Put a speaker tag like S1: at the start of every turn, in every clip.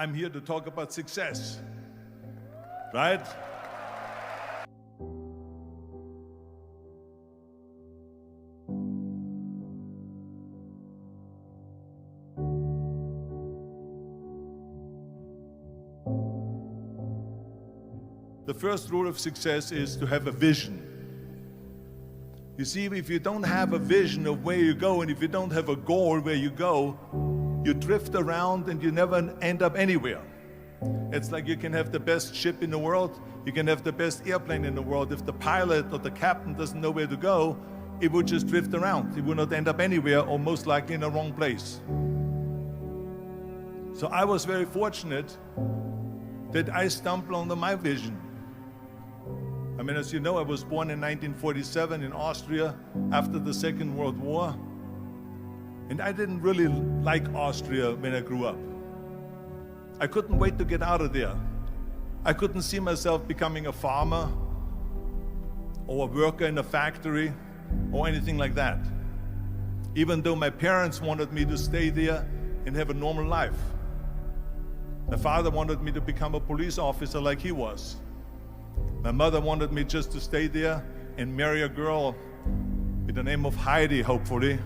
S1: I'm here to talk about success, right? The first rule of success is to have a vision. You see, if you don't have a vision of where you go, and if you don't have a goal where you go, you drift around and you never end up anywhere. It's like you can have the best ship in the world, you can have the best airplane in the world. If the pilot or the captain doesn't know where to go, it would just drift around. It would not end up anywhere, or most likely in the wrong place. So I was very fortunate that I stumbled onto my vision. I mean, as you know, I was born in 1947 in Austria after the Second World War. And I didn't really like Austria when I grew up. I couldn't wait to get out of there. I couldn't see myself becoming a farmer or a worker in a factory or anything like that. Even though my parents wanted me to stay there and have a normal life. My father wanted me to become a police officer like he was. My mother wanted me just to stay there and marry a girl with the name of Heidi, hopefully,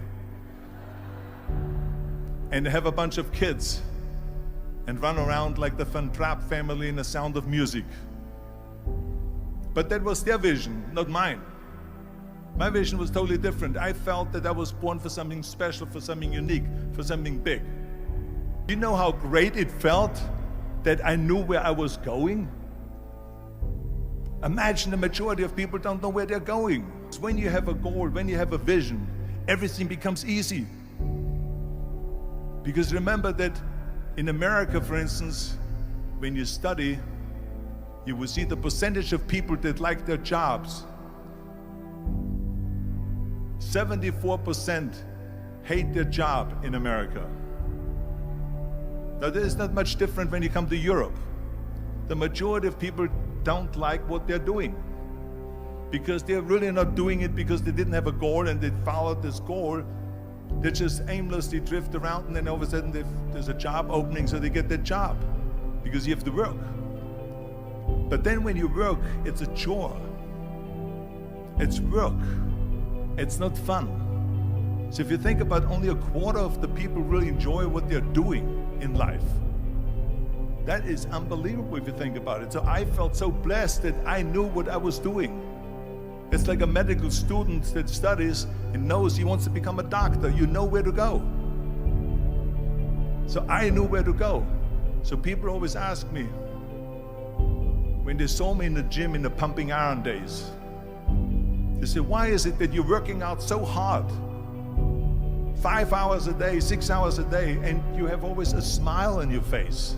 S1: and have a bunch of kids and run around like the Van Trapp family in The Sound of Music. But that was their vision, not mine. My vision was totally different. I felt that I was born for something special, for something unique, for something big. You know how great it felt that I knew where I was going? Imagine the majority of people don't know where they're going. When you have a goal, when you have a vision, everything becomes easy. Because remember that in America, for instance, when you study, you will see the percentage of people that like their jobs. 74% hate their job in America. Now, there is not much different when you come to Europe. The majority of people don't like what they're doing because they're really not doing it because they didn't have a goal and they followed this goal. They just aimlessly drift around, and then all of a sudden there's a job opening, so they get that job because you have to work. But then when you work, it's a chore. It's work. It's not fun. So if you think about, only a quarter of the people really enjoy what they're doing in life. That is unbelievable if you think about it. So I felt so blessed that I knew what I was doing. It's like a medical student that studies and knows he wants to become a doctor. You know where to go. So I knew where to go. So people always ask me, when they saw me in the gym in the pumping iron days, they say, why is it that you're working out so hard? 5 hours a day, 6 hours a day, and you have always a smile on your face.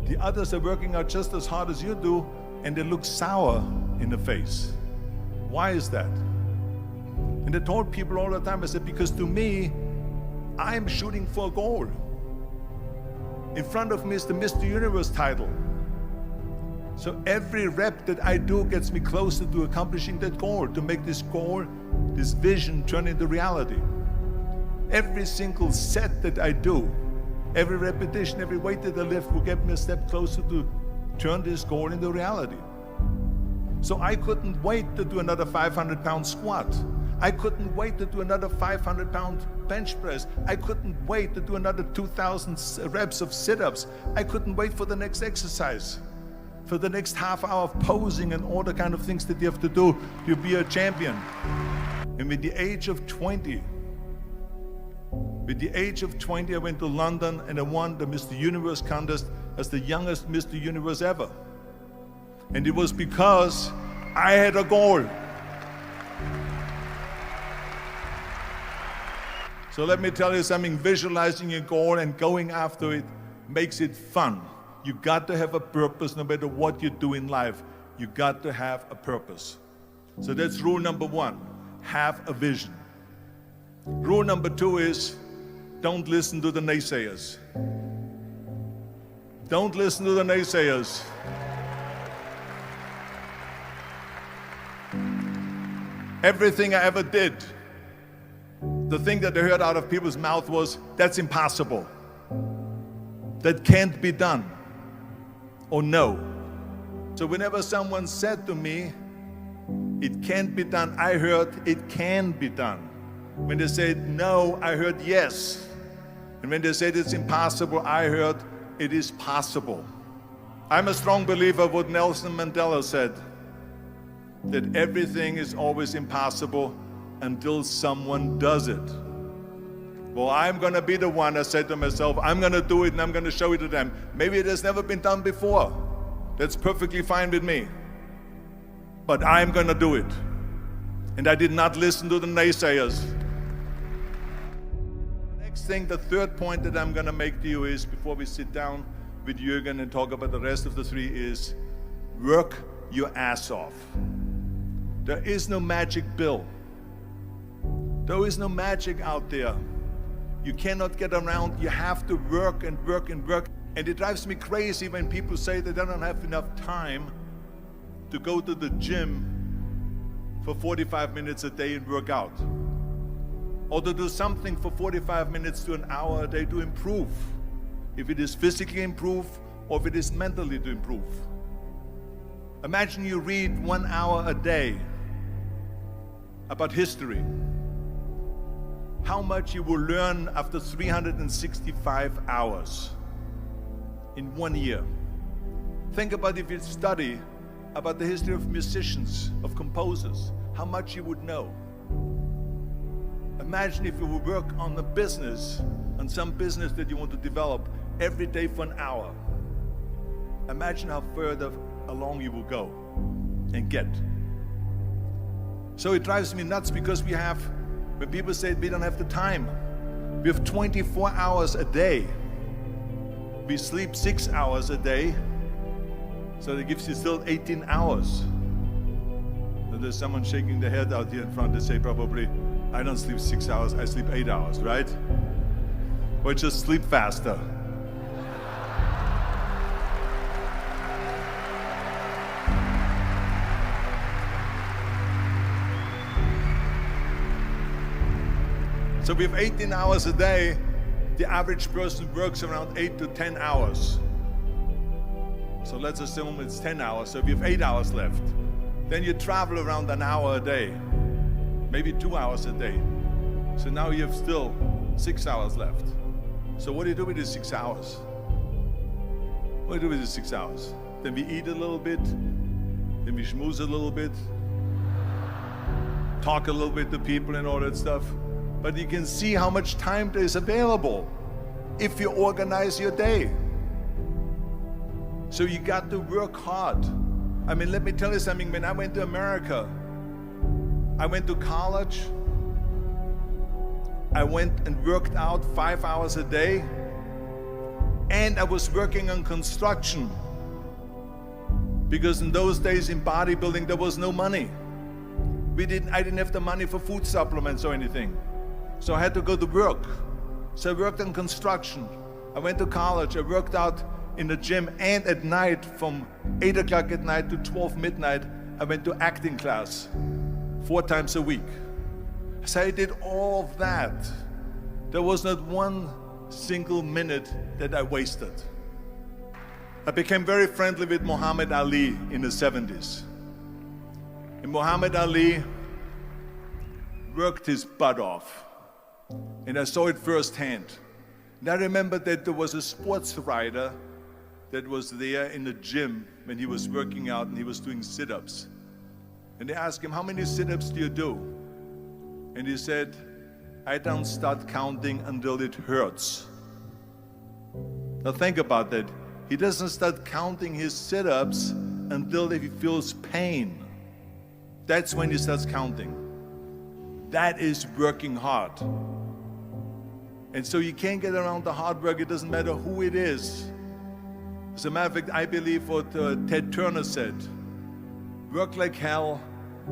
S1: The others are working out just as hard as you do, and they look sour in the face. Why is that? And I told people all the time, I said, because to me, I'm shooting for a goal. In front of me is the Mr. Universe title. So every rep that I do gets me closer to accomplishing that goal, to make this goal, this vision turn into reality. Every single set that I do, every repetition, every weight that I lift will get me a step closer to turn this goal into reality. So I couldn't wait to do another 500-pound squat. I couldn't wait to do another 500-pound bench press. I couldn't wait to do another 2,000 reps of sit-ups. I couldn't wait for the next exercise, for the next half hour of posing and all the kind of things that you have to do to be a champion. And with the age of 20, I went to London and I won the Mr. Universe contest as the youngest Mr. Universe ever. And it was because I had a goal. So let me tell you something, visualizing a goal and going after it makes it fun. You got to have a purpose no matter what you do in life. You got to have a purpose. So that's rule number one, have a vision. Rule number two is, don't listen to the naysayers. Don't listen to the naysayers. Everything I ever did, the thing that I heard out of people's mouth was, that's impossible. that can't be done or no. So whenever someone said to me, it can't be done, I heard it can be done. When they said no, I heard yes. And when they said it's impossible, I heard it is possible. I'm a strong believer of what Nelson Mandela said, that everything is always impossible until someone does it. Well, I'm going to be the one, I said to myself, I'm going to do it and I'm going to show it to them. Maybe it has never been done before. That's perfectly fine with me. But I'm going to do it. And I did not listen to the naysayers. The next thing, the third point that I'm going to make to you is, before we sit down with Jürgen and talk about the rest of the three, is work your ass off. There is no magic pill. There is no magic out there. You cannot get around. You have to work and work and work. And it drives me crazy when people say they don't have enough time to go to the gym for 45 minutes a day and work out, or to do something for 45 minutes to an hour a day to improve, if it is physically improve or if it is mentally to improve. Imagine you read 1 hour a day about history. How much you will learn after 365 hours in 1 year. Think about if you study about the history of musicians, of composers, how much you would know. Imagine if you would work on a business, on some business that you want to develop every day for an hour. Imagine how further along you will go and get. So it drives me nuts because when people say we don't have the time, we have 24 hours a day. We sleep 6 hours a day, so that gives you still 18 hours. And there's someone shaking their head out here in front. They say probably, I don't sleep 6 hours, I sleep 8 hours, right? Or just sleep faster. So we have 18 hours a day. The average person works around 8 to 10 hours. So let's assume it's 10 hours, so we have 8 hours left. Then you travel around an hour a day, maybe 2 hours a day. So now you have still 6 hours left. So what do you do with these 6 hours? What do you do with these 6 hours? Then we eat a little bit, then we schmooze a little bit, talk a little bit to people and all that stuff. But you can see how much time there is available if you organize your day. So you got to work hard. I mean, let me tell you something. When I went to America, I went to college. I went and worked out 5 hours a day. And I was working on construction. Because in those days in bodybuilding, there was no money. I didn't have the money for food supplements or anything. So I had to go to work. So I worked on construction. I went to college. I worked out in the gym, and at night from 8 o'clock at night to 12 midnight, I went to acting class 4 times a week. So I did all of that. There was not one single minute that I wasted. I became very friendly with Muhammad Ali in the 70s. And Muhammad Ali worked his butt off. And I saw it firsthand. And I remember that there was a sports writer that was there in the gym when he was working out and he was doing sit-ups. And they asked him, how many sit-ups do you do? And he said, I don't start counting until it hurts. Now think about that. He doesn't start counting his sit-ups until he feels pain. That's when he starts counting. That is working hard. And so you can't get around the hard work. It doesn't matter who it is. As a matter of fact, I believe what Ted Turner said, work like hell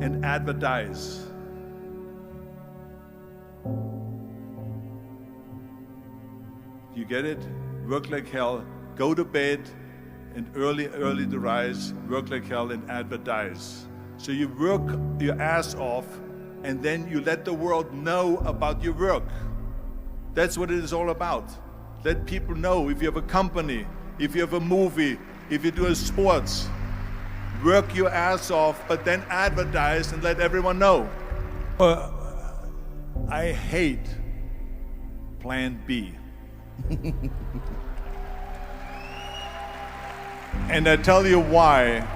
S1: and advertise. You get it? Work like hell, go to bed, and early to rise, work like hell and advertise. So you work your ass off, and then you let the world know about your work. That's what it is all about. Let people know. If you have a company, if you have a movie, if you do a sports, work your ass off, but then advertise and let everyone know. I hate Plan B. And I tell you why.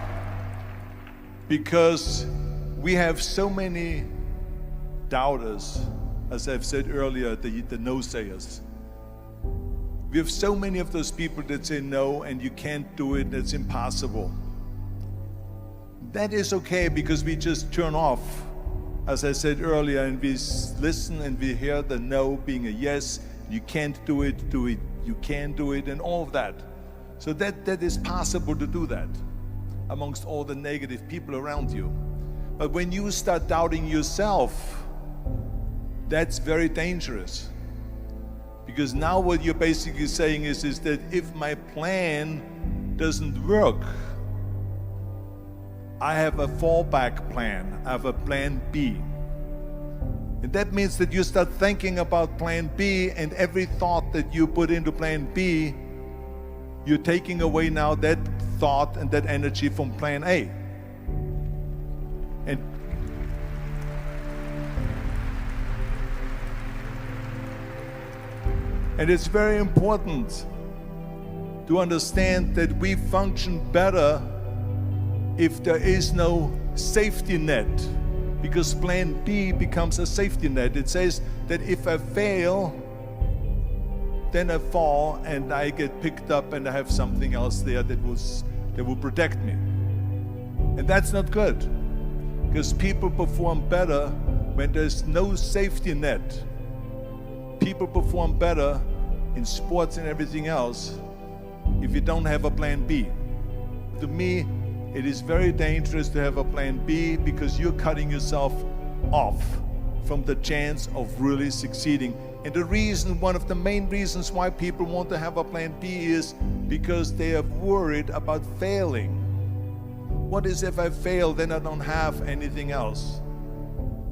S1: Because we have so many doubters, as I've said earlier, the no-sayers. We have so many of those people that say no, and you can't do it, and it's impossible. That is okay, because we just turn off, as I said earlier, and we listen and we hear the no being a yes. You can't do it, you can do it, and all of that. So that is possible to do that amongst all the negative people around you. But when you start doubting yourself, that's very dangerous. Because now what you're basically saying is that if my plan doesn't work, I have a fallback plan, I have a plan B. And that means that you start thinking about plan B, and every thought that you put into plan B, you're taking away now that thought and that energy from plan A. And it's very important to understand that we function better if there is no safety net, because plan B becomes a safety net. It says that if I fail, then I fall and I get picked up and I have something else there that will protect me. And that's not good, because people perform better when there's no safety net. People perform better in sports and everything else if you don't have a plan B. To me, it is very dangerous to have a plan B, because you're cutting yourself off from the chance of really succeeding. And the reason, one of the main reasons why people want to have a plan B is because they are worried about failing. What is if I fail, then I don't have anything else?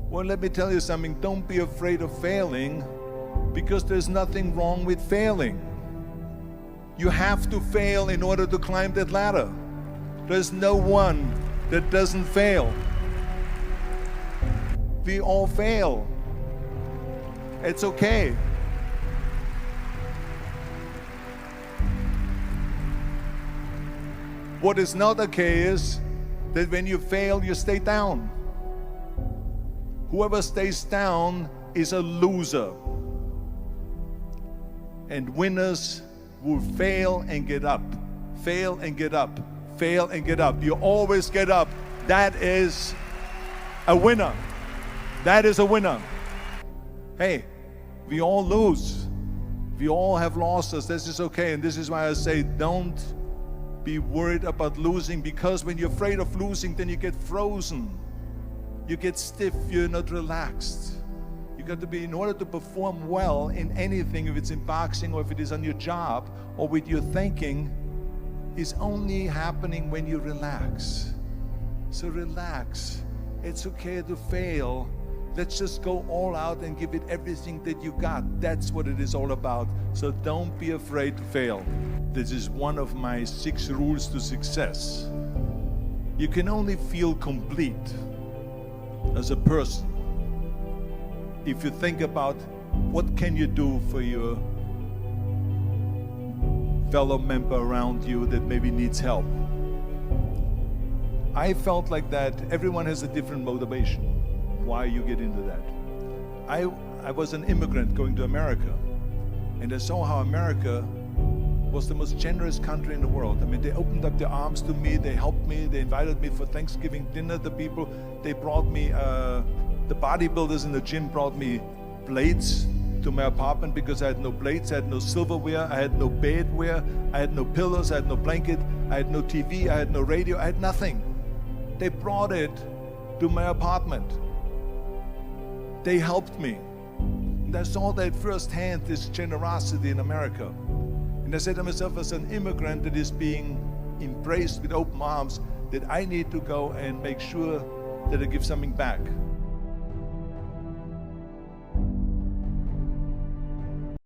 S1: Well, let me tell you something. Don't be afraid of failing, because there's nothing wrong with failing. You have to fail in order to climb that ladder. There's no one that doesn't fail. We all fail. It's okay. What is not okay is that when you fail, you stay down. Whoever stays down is a loser. And winners will fail and get up, fail and get up, fail and get up. You always get up. That is a winner. That is a winner. Hey, we all lose. We all have losses. This is okay. And this is why I say don't be worried about losing, because when you're afraid of losing, then you get frozen. You get stiff. You're not relaxed. You got to be, in order to perform well in anything, if it's in boxing or if it is on your job or with your thinking, is only happening when you relax. So relax. It's okay to fail. Let's just go all out and give it everything that you got. That's what it is all about. So don't be afraid to fail. This is one of my 6 rules to success. You can only feel complete as a person if you think about what can you do for your fellow member around you that maybe needs help. I felt like that. Everyone has a different motivation why you get into that. I was an immigrant going to America, and I saw how America was the most generous country in the world. I mean, they opened up their arms to me, they helped me, they invited me for Thanksgiving dinner. The people, they brought me, the bodybuilders in the gym brought me plates to my apartment because I had no plates, I had no silverware, I had no bedware, I had no pillows, I had no blanket, I had no TV, I had no radio, I had nothing. They brought it to my apartment. They helped me. And I saw that firsthand, this generosity in America. And I said to myself, as an immigrant that is being embraced with open arms, that I need to go and make sure that I give something back.